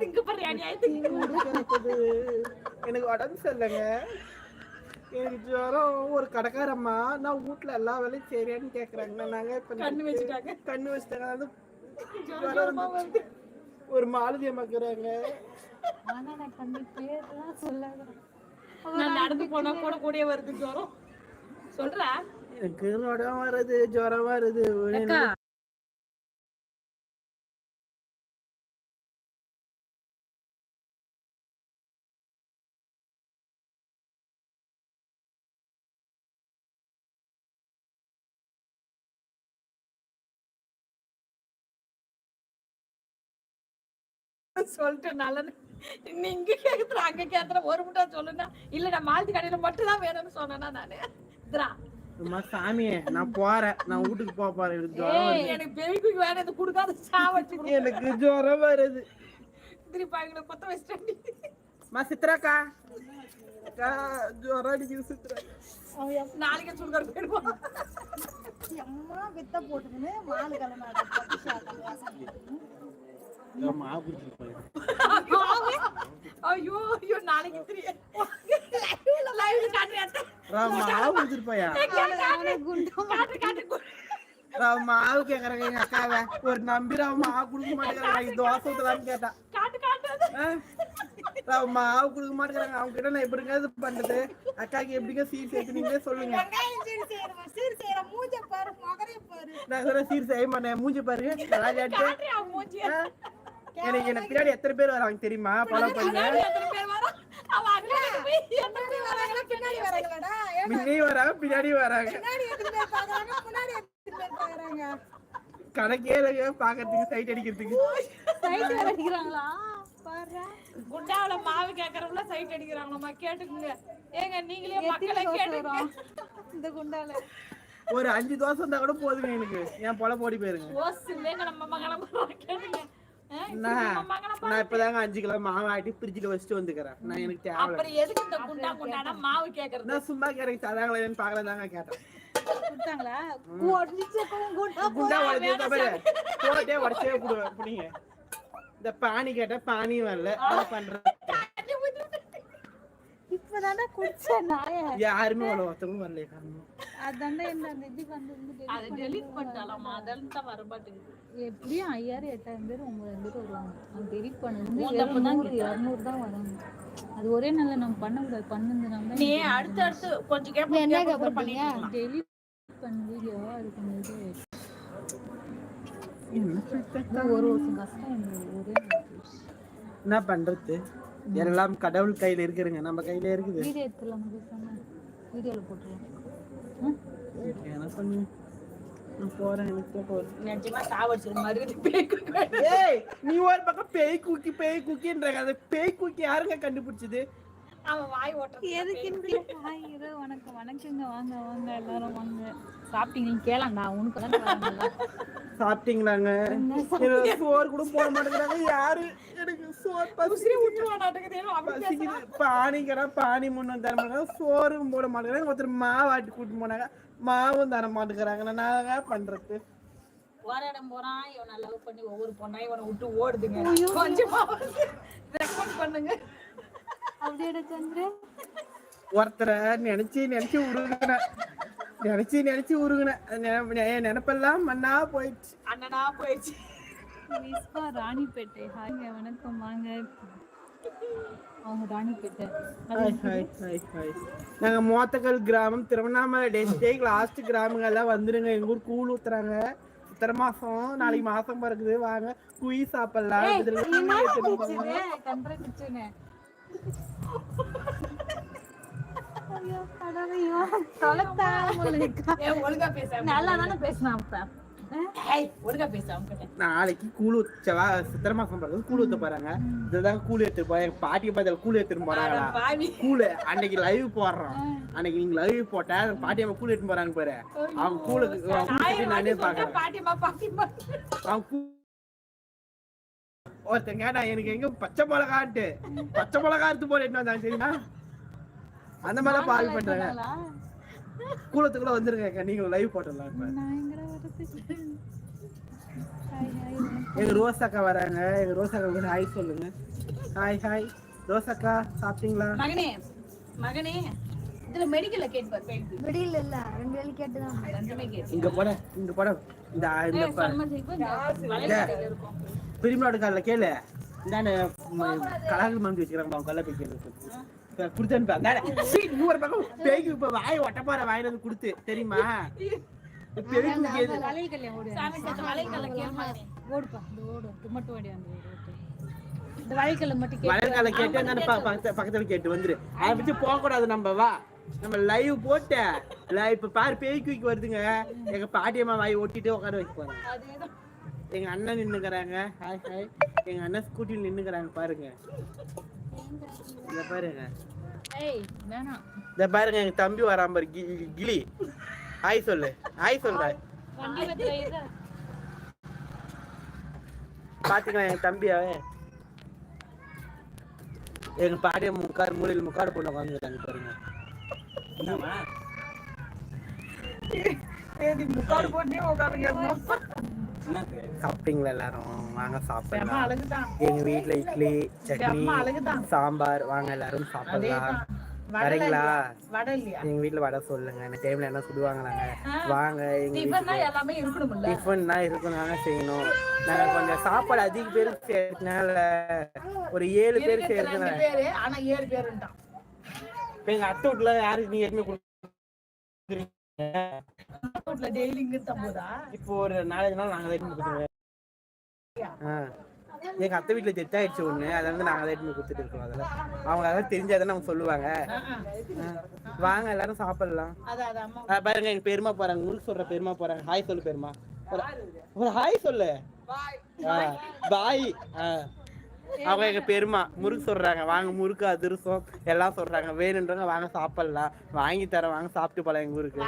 இங்க பாரு எனக்கு உடம்பு சரியில்லைங்க. எனக்கு ஜுரம். ஒரு கடைக்காரம்மா நான் வீட்டுல எல்லா வேலையும் சரியான்னு கேக்குறாங்க. நாங்க கண்ணு வச்சுட்டாங்க. கண்ணு வச்சுட்டாங்க. ஜுரம் வந்து ஒரு மாலதி அம்மாக்குறாங்க. ஆனா நான் கண்ணு பேர்லாம் சொல்லாத. நான் நடந்து போனா கூட கூடயே வருது ஜுரம். சொல்றா எனக்கு உடம்பு வருது, ஜுரம் வருது. சொல்லிட்டு நல்லது. நீங்க கேக்குற அங்க கேக்குற ஒரு முட்டா சொல்லுனா இல்ல நான் மால்தி கடையில மட்டும் தான் வேணும்னு சொன்னேன்னா நானு சாமியே நான் போறேன். நான் வீட்டுக்கு போறேன். எனக்கு பெரிய வேற இது குடுக்காத சாவச்சு. எனக்கு ஜுரம் வருது. திருப்பாங்க கொத்த வச்சிட்டேன். சித்ராக்கா அக்கா ஜுரம் அடிக்குது சித்ரா. நாளைக்கு சுடுகாடு போயிடுவோம். அம்மா வித்த போட்டுக்கின்னு மாலு ஐயோ ஐயோ நாளைக்கு மாவு கேக்குறாங்க எங்க அக்காவை. ஒரு நம்பி மாவு குடுக்க மாட்டேங்கிறாங்க. தோசை ஊத்தலான்னு கேட்டா மாவு குடுக்க மாட்டேங்கிறாங்க. அவங்க கிட்ட நான் எப்படிங்க இது பண்றது? அக்காக்கு எப்படிங்க சீர் சேர்த்து நீங்களே சொல்லுங்க. நான் சொல்ல சீர் செய்ய மாட்டேன். மூஞ்சி பாரு. எனக்கு என்ன பின்னாடி எத்தனை பேர் வராங்க தெரியுமா? ஃபாலோ பண்ணுங்க. முன்னே வராங்க, பின்னாடி வராங்க. கணக்கே இல்லைங்க பாக்கிறதுக்கு, சைட் அடிக்கிறதுக்கு. குண்டாவில மாவு கேக்குறவங்கள சைட் அடிக்கிறாங்களா? கேட்டுக்குங்க. ஏங்க நீங்களே மக்களை கேட்டுங்க. இந்த குண்டால ஒரு 5 தோசை இருந்தா கூட போதுங்க எனக்கு. ஏன் பொல போடி போயிருங்க. நம்ம மகள கேட்டுங்க. நான் இப்பதாங்க 5 கிலோ மாவு ஆட்டி ஃப்ரிட்ஜ்ல வச்சுட்டு வந்துக்கிறேன். நான் எனக்கு தேவை. அப்புறம் எதுக்கு இந்த குண்டானா மாவு கேக்குறது? நான் சும்மா கேறேன். தராங்களேன்னு பார்க்கல தாங்க கேட்டேன். குடுத்தாங்களா? குண்டா உடைச்சே பாரு. போட்டே உடைச்சே புடிங்க. இந்த பானி கேட்ட பானி வரல. என்ன பண்றது? இப்பதானே குடிச்சேன் நாயே. யாருமே அவ்வளவு ஒருத்தரும் வரல காரணம். அதானே இந்த இது வந்து அதை டெலீட் பண்ணிட்டாலாமா? அதெல்லாம் தான் வர மாட்டேங்குது. எப்படியும் 5000 8000 பேர் 9 பேர் வருவாங்க. அது டெலீட் பண்ணது 200 தான் வராங்க. அது ஒரே நாள்ல நம்ம பண்ண கூடாது. பண்ணுதுனால நீ அடுத்து கொஞ்சம் கேப் என்ன பண்ணீங்க? டெலீட் பண்ண வீடியோ அது கொஞ்சம் ஒரு கஷ்டம். ஒரே என்ன பண்றது? எல்லாம் கடவுள் கையில இருக்குங்க. நம்ம கையில இருக்குது. வீடியோ எடுத்துலாம் பேசாம வீடியோல போட்டுறலாம். என்ன பண்ணு? நான் போறேன். எனக்கு நிஜமா சாவடிச்சது மாதிரி. ஏய் நீ ஒரு பக்கம் பேய் குக்கின்றாங்க. அந்த பேய் குக்கி யாருங்க கண்டுபிடிச்சது? அவன் வாய் ஓட்டறது எதுக்கு? ஹாய் இரோ வணக்கம். வணக்கங்க. வாங்க வாங்க எல்லாரும் வாங்க. சாப்பிட்டீங்களா கேளங்க. உனக்கு தான் சாப்பிட்டீங்களாங்க? சோறு கூட போட மாட்டேங்கிறாங்க. யாரு எனக்கு சோறு பசி விட்டுருவாங்க. பானி முன்ன தர மாட்டாங்க. சோறும் போட மாட்டேங்கிறாங்க. ஒருத்தர் மாவாட்டி கூட்டு போனாங்க. மாவும் தர மாட்டேங்கிறாங்க. நான் பண்றது ஒரு இடம் போறான். இவனை லவ் பண்ணி ஒவ்வொரு பொண்ணா இவனை விட்டு ஓடுதுங்க. கொஞ்சமா ரெக்கார்ட் பண்ணுங்க. அப்படியே சந்திர ஒருத்தரை நினைச்சு உருகுன நினைப்பெல்லாம் மண்ணா போயிடுச்சு. அண்ணனா போயிடுச்சு. ராணிப்பேட்டை. ஹாய்ங்க வணக்கம் வாங்க. அவங்க ராணிப்பேட்டை. நாங்க மோத்தக்கல் கிராமம், திருவண்ணாமலை டிஸ்ட்ரிக்ட் லாஸ்ட் கிராமங்கள்லாம் வந்துருங்க. எங்க ஊர் கூழ் ஊத்துறாங்க. இத்தனை மாசம் நாளைக்கு மாசம் பிறகுது. வாங்க குயி சாப்பிடலாம். நாளைக்கு கூழ் சித்திரை மாசம் பிறகு கூழ் ஊத்த போறாங்க. இதுதான் கூழ் எடுத்துட்டு போய் எங்க பாட்டியை பார்த்து கூழ் எடுத்துட்டு போறாங்களா? கூழ் அன்னைக்கு லைவ் போடுறோம். அன்னைக்கு நீங்க லைவ் போட்டா பாட்டியம்மா கூழ் எடுத்துட்டு போறாங்க பாரு. அவங்க கூழுக்கு நானே பாக்குறேன். ஒருத்தன் கேட்டா எனக்கு எங்க பச்சை மிளகாட்டு எடுத்து போட்டு எடுத்து வந்தாங்க சரிங்களா? அந்த மாதிரிலாம் பால் பண்றாங்க. கூலத்துக்குள்ள வந்துருங்க. நீங்க லைவ் போட்டலாம். எங்க ரோசாக்கா வராங்க. எங்க ரோசாக்கா ஹாய் சொல்லுங்க. ஹாய் ஹாய் ரோசாக்கா, சாப்பிட்டீங்களா? மகனே மகனே, இதுல மெடிக்கல்ல கேட்பார். மெடிக்கல் இல்ல, 2 வேளை கேட்டுதான். ரெண்டுமே கேட்டு இங்க போட இந்த பிரிமலாடு காலில் கேளு. இந்தாண்ட கலாகல் மந்தி வச்சுக்கிறாங்க, அவங்க கல்ல போய் குடுத்தேன்னு பேய்க்கு இப்ப வாயை ஒட்ட போற வாயில வந்து கொடுத்து தெரியுமா? பக்கத்துல கேட்டு வந்துரு. அதை பத்தி போக கூடாது. நம்ம லைவ் போட்ட இப்ப பாரு பேய்க்கு வருதுங்க. எங்க பாட்டியம்மா வாய் ஒட்டிட்டு உட்கார வச்சு போறாங்க. எங்க அண்ணன் நின்னுக்கிறாங்க. Hi hi. எங்க அண்ணன் ஸ்கூட்டில நின்னுக்கிறாங்க பாருங்க. இத பாருங்க, இத பாருங்க. எங்க தம்பி வராம பாரு, கிளி. ஹாய் சொல்லு, ஹாய் சொல்ற. பாத்தீங்களா எங்க தம்பியாவே? எங்க பாட்டிய மூலையில் முக்காடு போட்டு உட்காந்துட்டாங்க பாருங்க. சாப்பிட்டீங்களா எல்லாரும்? வாங்க சாப்பிடலாம். எங்க வீட்டுல இட்லி சட்னி சாம்பார். வாங்க எல்லாரும் சாப்பிடலாம். வரீங்களா? எங்க வீட்டுல வடை சொல்லுங்க. இந்த டைம்ல என்ன சுடுவாங்களாங்க? வாங்க. எங்க டிஃபன் தான் இருக்கணும், செய்யணும். நாங்க கொஞ்சம் சாப்பாடு அதிக பேர் சேர்த்தனால ஒரு 7 பேர் சேர்த்துனால எங்க அத்தை வீட்டுல யாருக்கு நீங்க எதுவுமே இப்போ ஒரு 4 நாள் நாங்க எங்க அத்தை வீட்டுல டெத் ஆயிடுச்சு ஒண்ணு. அதை வந்து நாங்க தான் கொடுத்துட்டு இருக்கோம். அதெல்லாம் அவங்க அதெல்லாம் தெரிஞ்சாதானே அவங்க சொல்லுவாங்க. வாங்க எல்லாரும் சாப்பிடலாம். பாருங்க எங்க பெருமா போறாங்க, முறுக்கு சொல்ற பெருமா போறாங்க. ஹாய் சொல்லு பெருமா, ஒரு ஹாய் சொல்லு. பாய். அவங்க எங்க பெருமா முறுக்கு சொல்றாங்க. வாங்க, முறுக்கு அதிரசம் எல்லாம் சொல்றாங்க. வேணுன்றவங்க வாங்க சாப்பிடலாம். வாங்கி தரேன், வாங்க சாப்பிட்டு போலாம். எங்க ஊருக்கு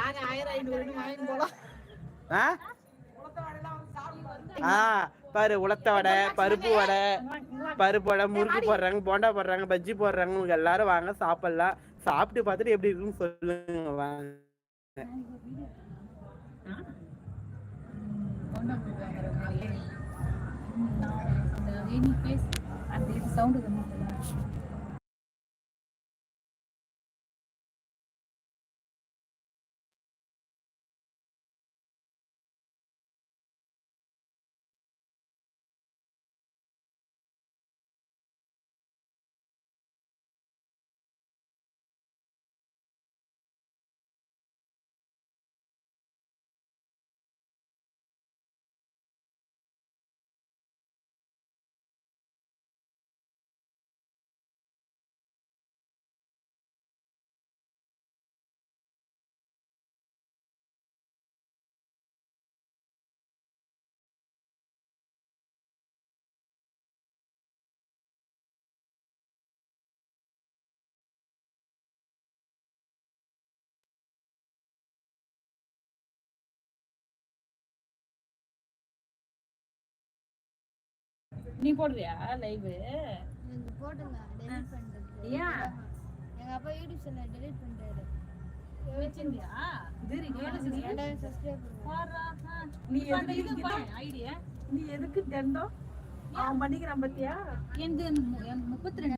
பாரு, உளுத்த வடை, பருப்பு வடை, முறுக்கு போடுறாங்க, போண்டா போடுறாங்க, பஜ்ஜி போடுறாங்க. எல்லாரும் வாங்க சாப்பிடலாம். சாப்பிட்டு பார்த்துட்டு எப்படி இருக்குன்னு சொல்லுங்க. வாங்க. நீ போடுறியா லைவ்? போடுங்க, டெலீட் பண்றது. எங்க அப்பா யூடியூப் சேனல் டெலீட் பண்றாரு. வெச்சிந்தியா? சப்ஸ்கிரைப் நீ எதுக்கு ஐடியா? நீ எதுக்கு தண்டோ அவன் பண்ணிக்கிறான் பத்தியா? எனக்கு 32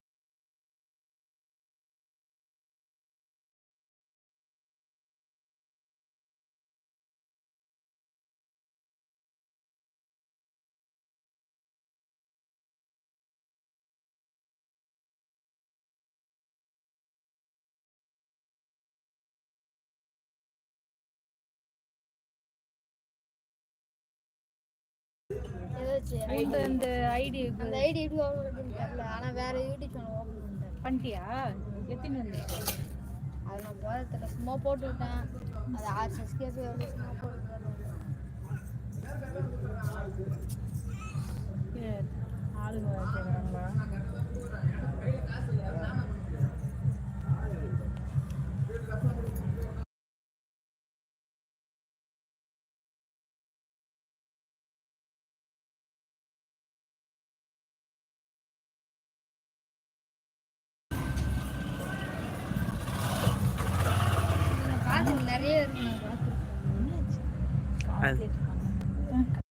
அந்த ஐடி அந்த ஐடி எப்படி ஓபன் பண்றதுன்னு தெரியல. ஆனா வேற யூடியூப் சேனல் ஓபன் பண்ணிட்டேன். பண்ணிட்டியா? எத்தனை வந்து? அது நான் போறதுல சும்மா போட்டு விட்டேன். அது 6 சப்ஸ்கிரைபர் எவ்வளவு சும்மா போட்டு ஆளுங்க கேக்குறாங்களா? நிறைய இருக்கு. நான் பார்த்துருக்கேன்.